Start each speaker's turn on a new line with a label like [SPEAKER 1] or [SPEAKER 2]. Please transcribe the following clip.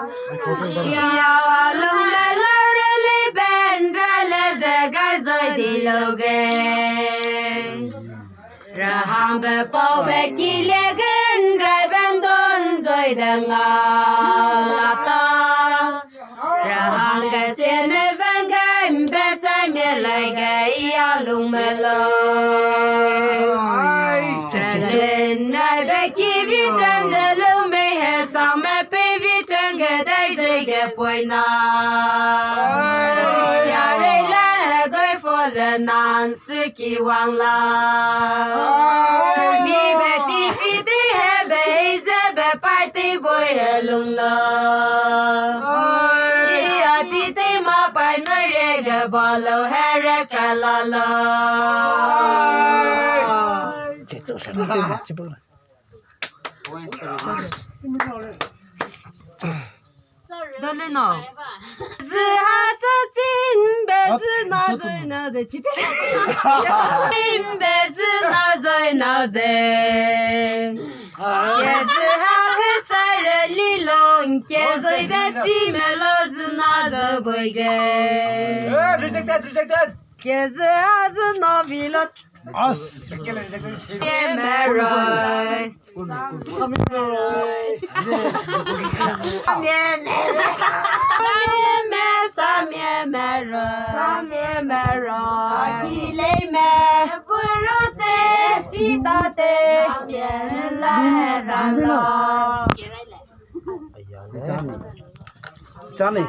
[SPEAKER 1] Ya long me la really ben rale the guys I diloge. Raham be pau be kilegan driven don zoi danga lata. Raham ke sene vengam beta me like ya long me lo. Chalin I be kivi dan the long me has some pe vi tanga dai zege poina. Ya re la goi for the nan suki wang la. Mi be ti fi de he be ze be pai ti boy lung la. Ya ti te ma pai na re ga ba lo he re ka la la. Dale no. Zihata tin bezna zina de çipe. Tin bezna zina de. Yazha hetare lilon kezoy de timelo zina de boyge.
[SPEAKER 2] Rejected.
[SPEAKER 1] Yazha zina vilot.
[SPEAKER 2] As.
[SPEAKER 1] Meroy. Samye mero, akile me, purote, citate, samye la ralo.
[SPEAKER 2] Johnny.